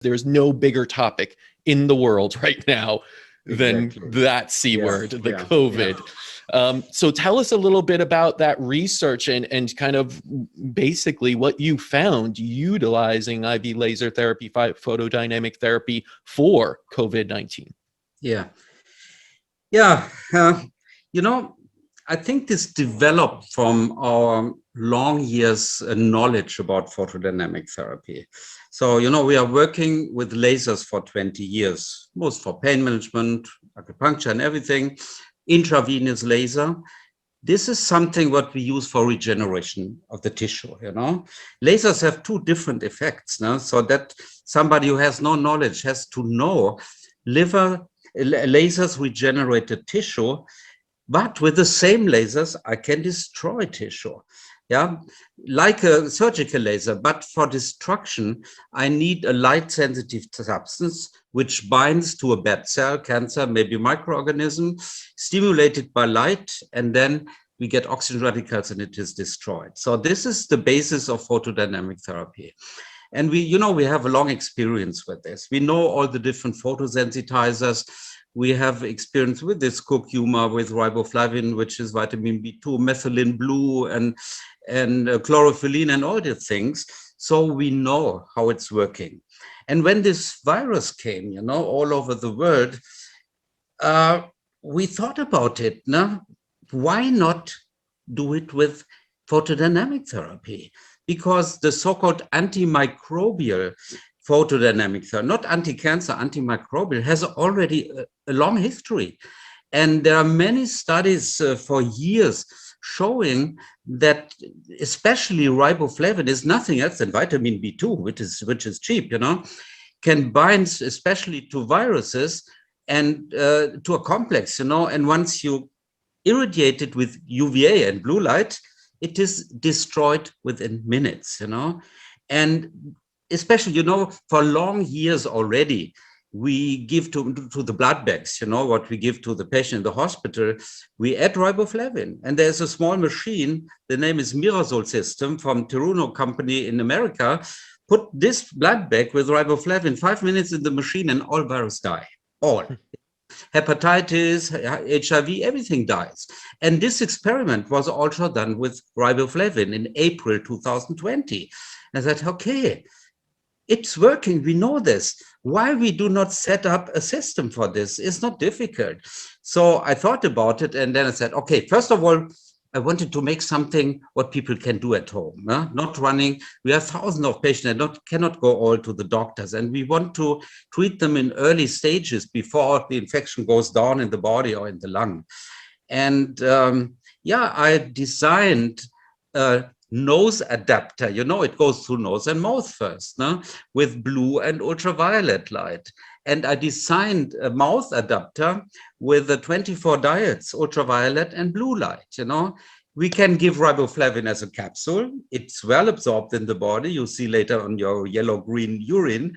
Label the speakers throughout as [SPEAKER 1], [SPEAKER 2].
[SPEAKER 1] There's no bigger topic in the world right now than
[SPEAKER 2] Exactly.
[SPEAKER 1] that C word, the
[SPEAKER 2] Yeah.
[SPEAKER 1] COVID. So tell us a little bit about that research and kind of basically what you found utilizing IV laser therapy, photodynamic therapy for COVID-19.
[SPEAKER 2] Yeah. Yeah. You know, I think this developed from our long years knowledge about photodynamic therapy. So, we are working with lasers for 20 years, most for pain management, acupuncture and everything, intravenous laser. This is something what we use for regeneration of the tissue, Lasers have two different effects, so that somebody who has no knowledge has to know lasers regenerate the tissue, but with the same lasers, I can destroy tissue. Yeah, like a surgical laser, but for destruction, I need a light-sensitive substance which binds to a bad cell, cancer, maybe microorganism, stimulated by light, and then we get oxygen radicals and it is destroyed. So this is the basis of photodynamic therapy. And we have a long experience with this. We know all the different photosensitizers. We have experience with this curcuma, with riboflavin, which is vitamin B2, methylene blue, and chlorophyllene, and all the things. So we know how it's working. And when this virus came, all over the world, we thought about it. No? Why not do it with photodynamic therapy? Because the so-called antimicrobial photodynamic therapy, not anti-cancer, antimicrobial, has already a long history. And there are many studies for years showing that especially riboflavin is nothing else than vitamin B2, which is cheap, can bind especially to viruses and to a complex, and once you irradiate it with UVA and blue light, it is destroyed within minutes, and especially, for long years already, we give to the blood bags, what we give to the patient in the hospital, we add riboflavin. And there's a small machine, the name is Mirasol system from Teruno company in America, put this blood bag with riboflavin 5 minutes in the machine and all viruses die, all. Hepatitis, HIV, everything dies. And this experiment was also done with riboflavin in April 2020. I said, okay, it's working, we know this. Why we do not set up a system for this? It's not difficult. So I thought about it, and then I said, okay, first of all, I wanted to make something what people can do at home, not running. We have thousands of patients that cannot go all to the doctors, and we want to treat them in early stages before the infection goes down in the body or in the lung. And I designed a nose adapter. It goes through nose and mouth first, with blue and ultraviolet light. And I designed a mouth adapter with the 24 diodes, ultraviolet and blue light, We can give riboflavin as a capsule. It's well absorbed in the body. You see later on your yellow-green urine.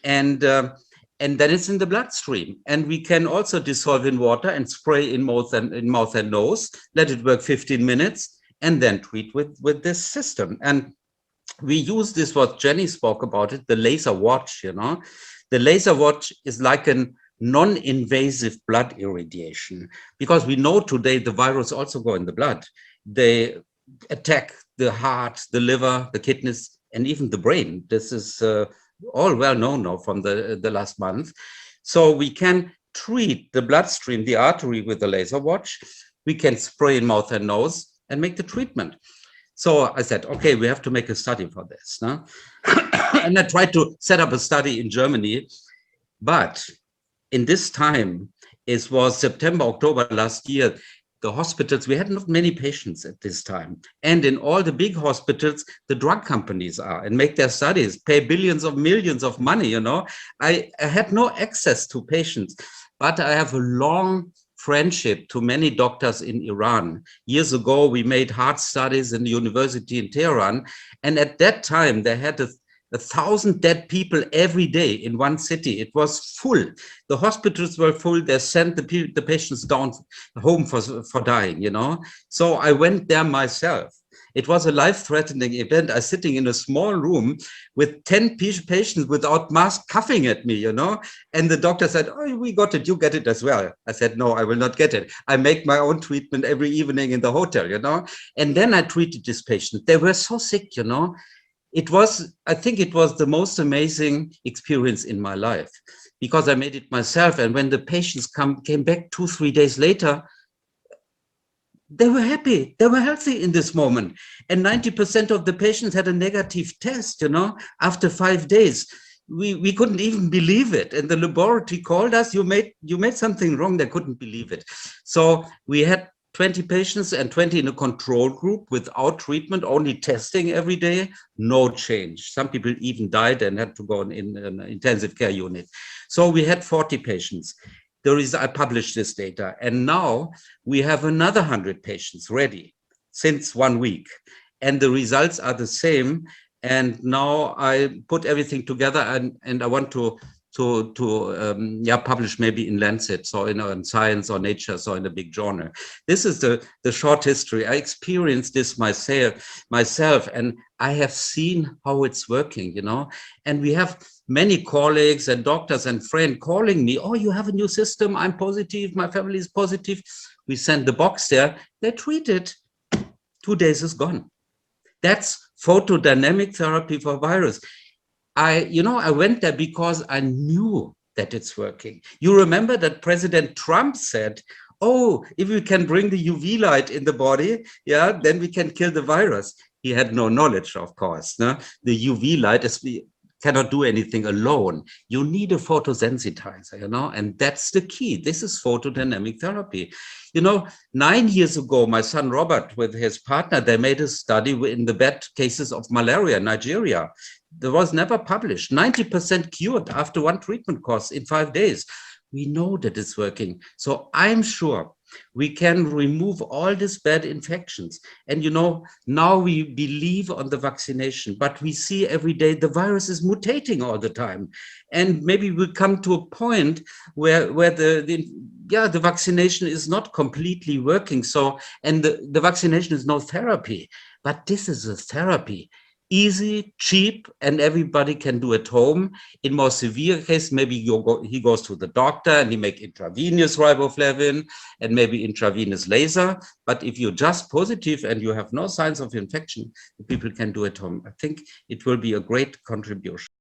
[SPEAKER 2] And then it's in the bloodstream. And we can also dissolve in water and spray in mouth and nose, let it work 15 minutes, and then treat with this system. And we use this, what Jenny spoke about it, the laser watch, The laser watch is like a non-invasive blood irradiation, because we know today the virus also go in the blood. They attack the heart, the liver, the kidneys, and even the brain. This is all well known now from the last month. So we can treat the bloodstream, the artery, with the laser watch. We can spray in mouth and nose and make the treatment. So I said, okay, we have to make a study for this. No? And I tried to set up a study in Germany. But in this time, it was September, October last year, the hospitals, we had not many patients at this time. And in all the big hospitals, the drug companies are and make their studies, pay billions of millions of money, I had no access to patients, but I have a long friendship to many doctors in Iran. Years ago, we made heart studies in the university in Tehran. And at that time, they had 1,000 dead people every day in one city. It was full. The hospitals were full. They sent the patients down home for dying, So I went there myself. It was a life-threatening event. I was sitting in a small room with 10 patients without mask coughing at me, you know, and the doctor said, oh, we got it, you get it as well. I said, no, I will not get it. I make my own treatment every evening in the hotel, you know, and then I treated this patient. They were so sick, you know. I think it was the most amazing experience in my life because I made it myself. And when the patients came back 2-3 days later, they were happy, they were healthy in this moment. And 90% of the patients had a negative test, you know, after 5 days. We couldn't even believe it. And the laboratory called us, you made something wrong. They couldn't believe it. So we had 20 patients and 20 in a control group without treatment, only testing every day, no change. Some people even died and had to go in an intensive care unit. So we had 40 patients. I published this data, and now we have another 100 patients ready since 1 week, and the results are the same. And now I put everything together, and I want to publish maybe in Lancet, so in Science or Nature, so in a big journal. This is the short history. I experienced this myself, and I have seen how it's working, you know. And we have many colleagues and doctors and friends calling me, oh, you have a new system, I'm positive, my family is positive. We send the box there, they treat it, 2 days is gone. That's photodynamic therapy for virus. I went there because I knew that it's working. You remember that President Trump said, oh, if we can bring the UV light in the body, yeah, then we can kill the virus. He had no knowledge, of course. No? The UV light cannot do anything alone. You need a photosensitizer, you know, and that's the key. This is photodynamic therapy. You know, 9 years ago, my son Robert, with his partner, they made a study in the bad cases of malaria in Nigeria. That was never published. 90% cured after 1 treatment course in 5 days. We know that it's working. So I'm sure we can remove all these bad infections. And, you know, now we believe on the vaccination, but we see every day the virus is mutating all the time. And maybe we come to a point where the vaccination is not completely working. So, and the vaccination is no therapy, but this is a therapy. Easy, cheap, and everybody can do at home. In more severe case, maybe he goes to the doctor and he make intravenous riboflavin and maybe intravenous laser. But if you're just positive and you have no signs of infection, people can do at home. I think it will be a great contribution.